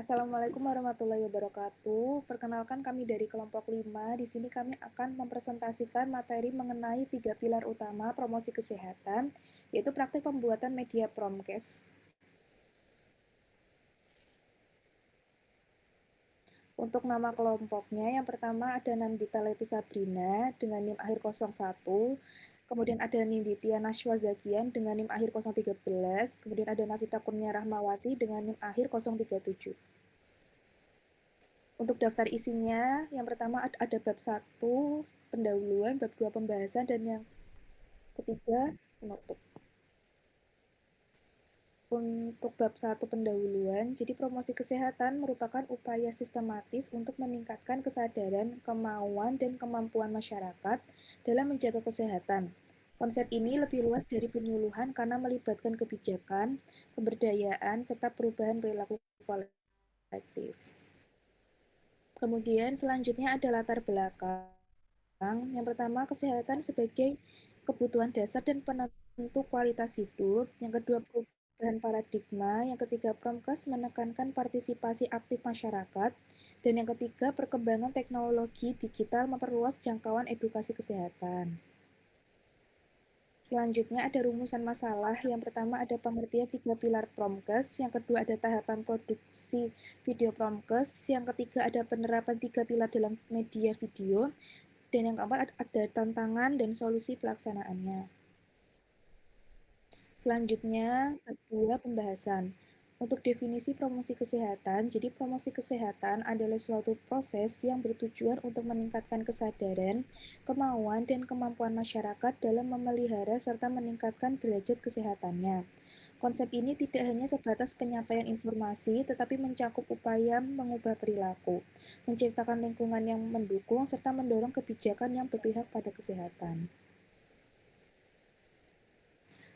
Assalamualaikum warahmatullahi wabarakatuh. Perkenalkan kami dari kelompok 5. Di sini kami akan mempresentasikan materi mengenai 3 pilar utama promosi kesehatan, yaitu praktik pembuatan media Promkes. Untuk nama kelompoknya, yang pertama ada Nandita Letu Sabrina dengan NIM akhir 01, kemudian ada Ninditya Nashwa Zakian dengan NIM akhir 013, kemudian ada Navita Kurnia Rahmawati dengan NIM akhir 037. Untuk daftar isinya, yang pertama ada bab 1, pendahuluan, bab 2 pembahasan, dan yang ketiga penutup. Untuk bab 1 pendahuluan, jadi promosi kesehatan merupakan upaya sistematis untuk meningkatkan kesadaran, kemauan, dan kemampuan masyarakat dalam menjaga kesehatan. Konsep ini lebih luas dari penyuluhan karena melibatkan kebijakan, pemberdayaan, serta perubahan perilaku kolektif. Kemudian selanjutnya ada latar belakang. Yang pertama, kesehatan sebagai kebutuhan dasar dan penentu kualitas hidup. Yang kedua, perubahan paradigma. Yang ketiga, Promkes menekankan partisipasi aktif masyarakat. Dan yang ketiga, perkembangan teknologi digital memperluas jangkauan edukasi kesehatan. Selanjutnya ada rumusan masalah. Yang pertama ada pengertian 3 pilar Promkes, yang kedua ada tahapan produksi video Promkes, yang ketiga ada penerapan 3 pilar dalam media video, dan yang keempat ada tantangan dan solusi pelaksanaannya. Selanjutnya, bab 2 pembahasan. Untuk definisi promosi kesehatan, jadi promosi kesehatan adalah suatu proses yang bertujuan untuk meningkatkan kesadaran, kemauan, dan kemampuan masyarakat dalam memelihara serta meningkatkan derajat kesehatannya. Konsep ini tidak hanya sebatas penyampaian informasi, tetapi mencakup upaya mengubah perilaku, menciptakan lingkungan yang mendukung, serta mendorong kebijakan yang berpihak pada kesehatan.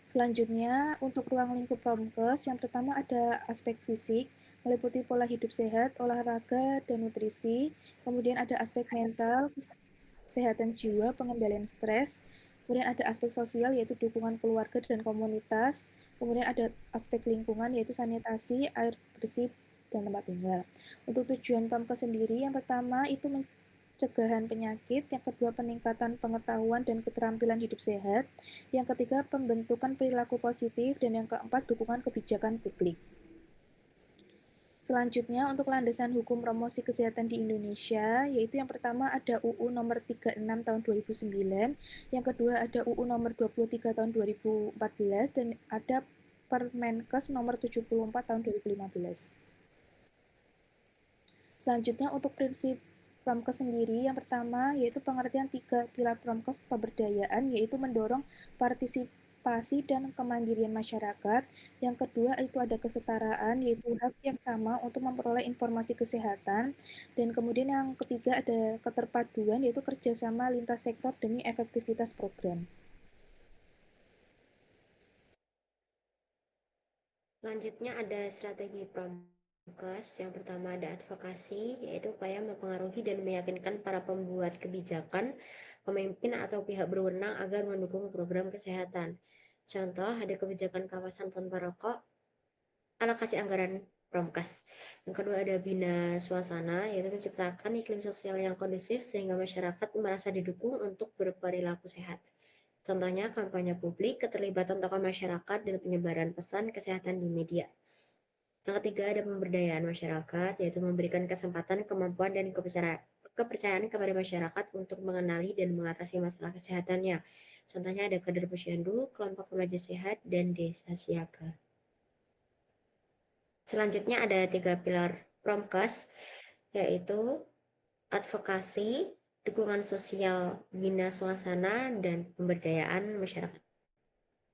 Selanjutnya, untuk ruang lingkup Promkes, yang pertama ada aspek fisik, meliputi pola hidup sehat, olahraga, dan nutrisi. Kemudian ada aspek mental, kesehatan jiwa, pengendalian stres. Kemudian ada aspek sosial, yaitu dukungan keluarga dan komunitas. Kemudian ada aspek lingkungan, yaitu sanitasi, air bersih, dan tempat tinggal. Untuk tujuan Promkes sendiri, yang pertama itu pencegahan penyakit, yang kedua peningkatan pengetahuan dan keterampilan hidup sehat, yang ketiga pembentukan perilaku positif, dan yang keempat dukungan kebijakan publik. Selanjutnya untuk landasan hukum promosi kesehatan di Indonesia, yaitu yang pertama ada UU nomor 36 tahun 2009, yang kedua ada UU nomor 23 tahun 2014, dan ada Permenkes nomor 74 tahun 2015. Selanjutnya untuk prinsip Promkes sendiri, yang pertama yaitu pengertian 3 pilar Promkes pemberdayaan, yaitu mendorong partisipasi dan kemandirian masyarakat. Yang kedua itu ada kesetaraan, yaitu hak yang sama untuk memperoleh informasi kesehatan. Dan kemudian yang ketiga ada keterpaduan, yaitu kerjasama lintas sektor demi efektivitas program. Selanjutnya ada strategi Promkes. Yang pertama ada advokasi, yaitu upaya mempengaruhi dan meyakinkan para pembuat kebijakan, pemimpin atau pihak berwenang agar mendukung program kesehatan. Contoh, ada kebijakan kawasan tanpa rokok, alokasi anggaran Promkes. Yang kedua ada bina suasana, yaitu menciptakan iklim sosial yang kondusif sehingga masyarakat merasa didukung untuk berperilaku sehat. Contohnya kampanye publik, keterlibatan tokoh masyarakat, dan penyebaran pesan kesehatan di media. Yang ketiga ada pemberdayaan masyarakat, yaitu memberikan kesempatan, kemampuan, dan kepercayaan kepada masyarakat untuk mengenali dan mengatasi masalah kesehatannya. Contohnya ada kader posyandu, kelompok remaja sehat, dan desa siaga. Selanjutnya ada 3 pilar Promkes, yaitu advokasi, dukungan sosial, bina suasana, dan pemberdayaan masyarakat.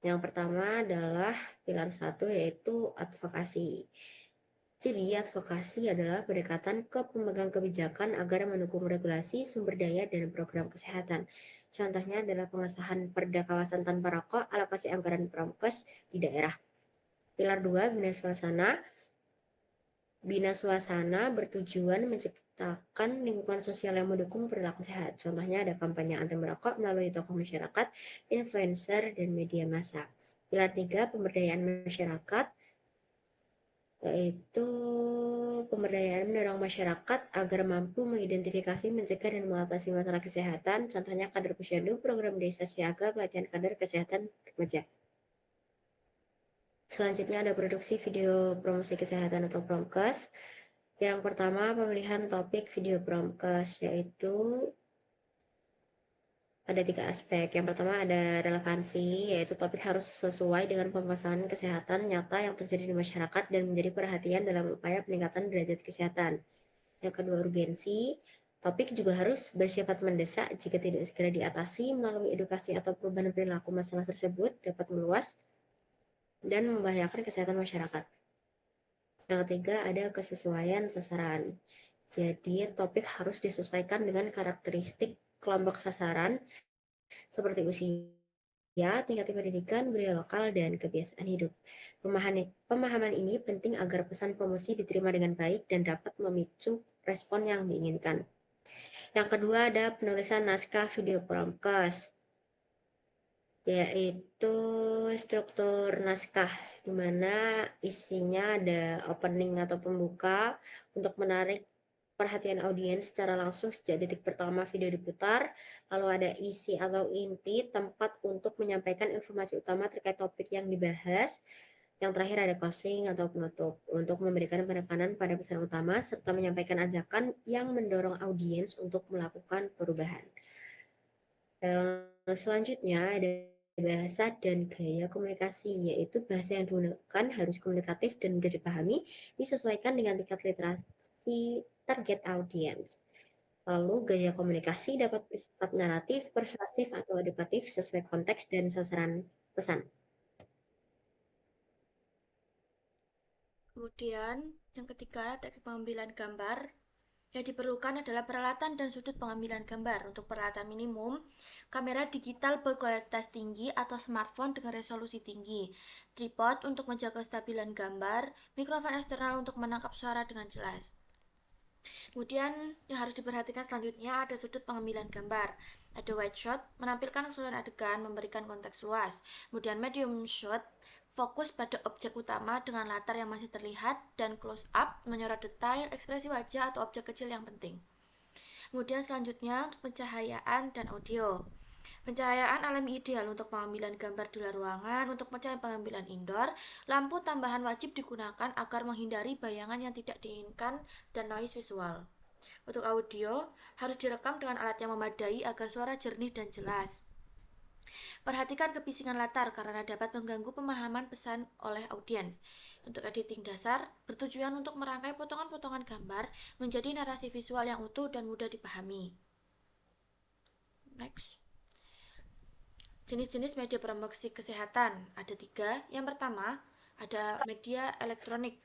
Yang pertama adalah pilar 1, yaitu advokasi. Jadi, advokasi adalah pendekatan ke pemegang kebijakan agar mendukung regulasi, sumber daya, dan program kesehatan. Contohnya adalah pengesahan Perda Kawasan Tanpa Rokok, alokasi anggaran Promkes di daerah. Pilar 2, bina suasana. Bina suasana bertujuan menciptakan lingkungan sosial yang mendukung perilaku sehat. Contohnya ada kampanye anti merokok melalui tokoh masyarakat, influencer, dan media massa. Pilar 3, pemberdayaan masyarakat. yaitu pemberdayaan mendorong masyarakat agar mampu mengidentifikasi, mencegah, dan mengatasi masalah kesehatan. Contohnya kader posyandu, program desa siaga, pelatihan kader kesehatan remaja. Selanjutnya ada produksi video promosi kesehatan atau promkes. Yang pertama, pemilihan topik video promkes, yaitu ada 3 aspek. Yang pertama ada relevansi, yaitu topik harus sesuai dengan permasalahan kesehatan nyata yang terjadi di masyarakat dan menjadi perhatian dalam upaya peningkatan derajat kesehatan. Yang kedua, urgensi. Topik juga harus bersifat mendesak jika tidak segera diatasi melalui edukasi atau perubahan perilaku, masalah tersebut dapat meluas dan membahayakan kesehatan masyarakat. Yang ketiga, ada kesesuaian sasaran. Jadi, topik harus disesuaikan dengan karakteristik kelompok sasaran seperti usia, tingkat pendidikan, budaya lokal, dan kebiasaan hidup. Pemahaman ini penting agar pesan promosi diterima dengan baik dan dapat memicu respon yang diinginkan. Yang kedua ada penulisan naskah video promkes, yaitu struktur naskah, di mana isinya ada opening atau pembuka untuk menarik perhatian audiens secara langsung sejak detik pertama video diputar, lalu ada isi atau inti, tempat untuk menyampaikan informasi utama terkait topik yang dibahas, yang terakhir ada closing atau penutup untuk memberikan penekanan pada pesan utama serta menyampaikan ajakan yang mendorong audiens untuk melakukan perubahan. Selanjutnya ada bahasa dan gaya komunikasi, yaitu bahasa yang digunakan harus komunikatif dan mudah dipahami, disesuaikan dengan tingkat literasi target audiens. Lalu gaya komunikasi dapat bersifat naratif, persuasif, atau edukatif sesuai konteks dan sasaran pesan. Kemudian yang ketiga, teknik pengambilan gambar. Yang diperlukan adalah peralatan dan sudut pengambilan gambar. Untuk peralatan minimum, kamera digital berkualitas tinggi atau smartphone dengan resolusi tinggi, tripod untuk menjaga kestabilan gambar, mikrofon eksternal untuk menangkap suara dengan jelas. Kemudian yang harus diperhatikan selanjutnya ada sudut pengambilan gambar. Ada wide shot, menampilkan keseluruhan adegan, memberikan konteks luas. Kemudian medium shot, fokus pada objek utama dengan latar yang masih terlihat, dan close up, menyorot detail, ekspresi wajah atau objek kecil yang penting. Kemudian selanjutnya pencahayaan dan audio. Pencahayaan alami ideal untuk pengambilan gambar di luar ruangan. Untuk pencahayaan pengambilan indoor, lampu tambahan wajib digunakan agar menghindari bayangan yang tidak diinginkan dan noise visual. Untuk audio, harus direkam dengan alat yang memadai agar suara jernih dan jelas. Perhatikan kebisingan latar karena dapat mengganggu pemahaman pesan oleh audiens. Untuk editing dasar, bertujuan untuk merangkai potongan-potongan gambar menjadi narasi visual yang utuh dan mudah dipahami. Next. Jenis-jenis media promosi kesehatan ada 3. Yang pertama, ada media elektronik,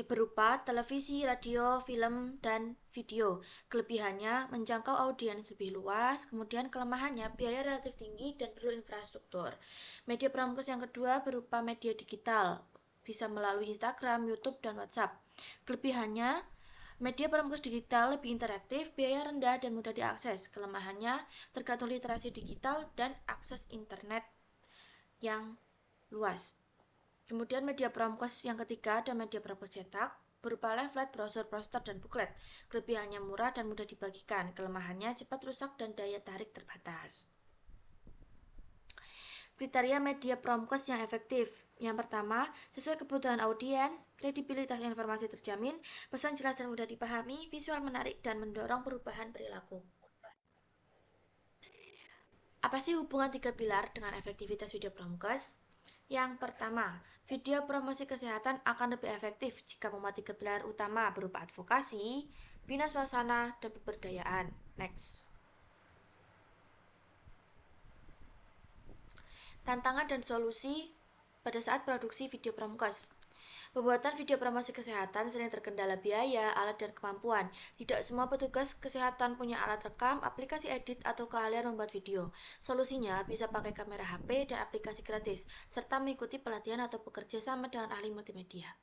berupa televisi, radio, film, dan video. Kelebihannya menjangkau audiens lebih luas, kemudian kelemahannya biaya relatif tinggi dan perlu infrastruktur. Media promos yang kedua berupa media digital, bisa melalui Instagram, YouTube, dan WhatsApp. Kelebihannya, media promos digital lebih interaktif, biaya rendah, dan mudah diakses. Kelemahannya tergantung literasi digital dan akses internet yang luas. Kemudian media promos yang ketiga ada media promos cetak, berupa leaflet, brosur, poster, dan buklet. Kelebihannya murah dan mudah dibagikan. Kelemahannya cepat rusak dan daya tarik terbatas. Kriteria media promos yang efektif. Yang pertama, sesuai kebutuhan audiens, kredibilitas informasi terjamin, pesan jelas dan mudah dipahami, visual menarik, dan mendorong perubahan perilaku. Apa sih hubungan 3 pilar dengan efektivitas video promos? Yang pertama, video promosi kesehatan akan lebih efektif jika memuat 3 pilar utama berupa advokasi, bina suasana, dan pemberdayaan. Next. Tantangan dan solusi pada saat produksi video promos. Pembuatan video promosi kesehatan sering terkendala biaya, alat, dan kemampuan. Tidak semua petugas kesehatan punya alat rekam, aplikasi edit, atau keahlian membuat video. Solusinya bisa pakai kamera HP dan aplikasi gratis, serta mengikuti pelatihan atau bekerja sama dengan ahli multimedia.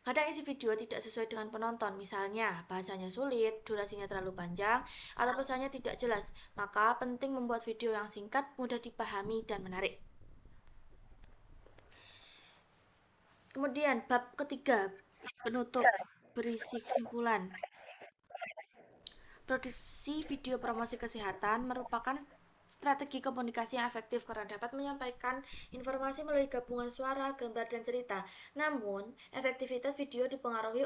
Kadang isi video tidak sesuai dengan penonton, misalnya bahasanya sulit, durasinya terlalu panjang, atau pesannya tidak jelas. Maka penting membuat video yang singkat, mudah dipahami, dan menarik. Kemudian bab ketiga, penutup, berisi kesimpulan. Produksi video promosi kesehatan merupakan strategi komunikasi yang efektif karena dapat menyampaikan informasi melalui gabungan suara, gambar, dan cerita. Namun, efektivitas video dipengaruhi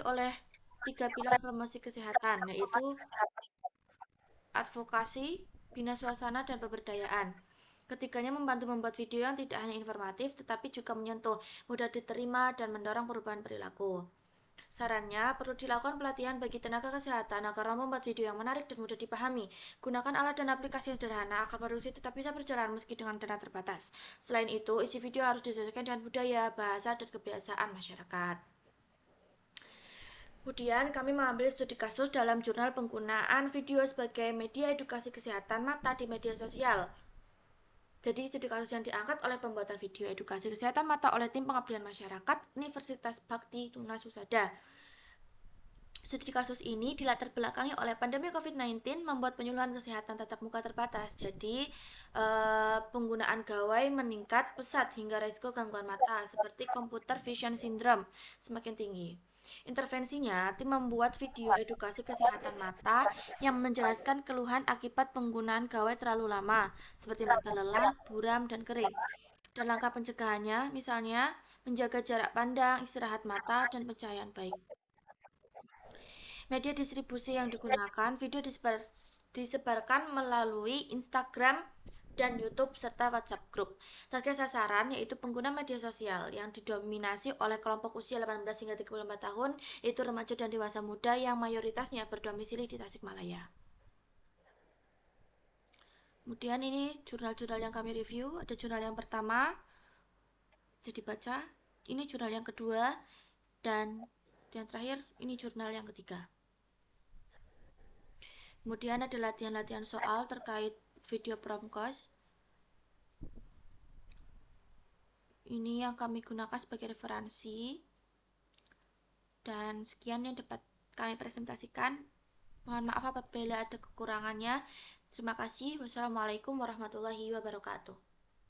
oleh tiga pilar promosi kesehatan, yaitu advokasi, bina suasana, dan pemberdayaan. Ketiganya membantu membuat video yang tidak hanya informatif, tetapi juga menyentuh, mudah diterima, dan mendorong perubahan perilaku. Sarannya, perlu dilakukan pelatihan bagi tenaga kesehatan agar membuat video yang menarik dan mudah dipahami. Gunakan alat dan aplikasi yang sederhana agar produksi tetap bisa berjalan meski dengan dana terbatas. Selain itu, isi video harus disesuaikan dengan budaya, bahasa, dan kebiasaan masyarakat. Kemudian kami mengambil studi kasus dalam jurnal penggunaan video sebagai media edukasi kesehatan mata di media sosial. Jadi studi kasus yang diangkat oleh pembuatan video edukasi kesehatan mata oleh tim pengabdian masyarakat Universitas Bhakti Tunas Husada. Studi kasus ini dilatar belakangi oleh pandemi COVID-19 membuat penyuluhan kesehatan tatap muka terbatas. Jadi penggunaan gawai meningkat pesat hingga risiko gangguan mata seperti computer vision syndrome semakin tinggi. Intervensinya, tim membuat video edukasi kesehatan mata yang menjelaskan keluhan akibat penggunaan gawai terlalu lama, seperti mata lelah, buram, dan kering. Dan langkah pencegahannya, misalnya menjaga jarak pandang, istirahat mata, dan pencahayaan baik. Media distribusi yang digunakan, video disebarkan melalui Instagram dan YouTube serta WhatsApp Group. Target sasaran yaitu pengguna media sosial yang didominasi oleh kelompok usia 18 hingga 34 tahun, yaitu remaja dan dewasa muda yang mayoritasnya berdomisili di Tasikmalaya. Kemudian ini jurnal-jurnal yang kami review. Ada jurnal yang pertama, jadi baca. Ini jurnal yang kedua, dan yang terakhir ini jurnal yang ketiga. Kemudian ada latihan-latihan soal terkait video promkos. Ini yang kami gunakan sebagai referensi. Dan sekian yang dapat kami presentasikan. Mohon maaf apabila ada kekurangannya. Terima kasih. Wassalamualaikum warahmatullahi wabarakatuh.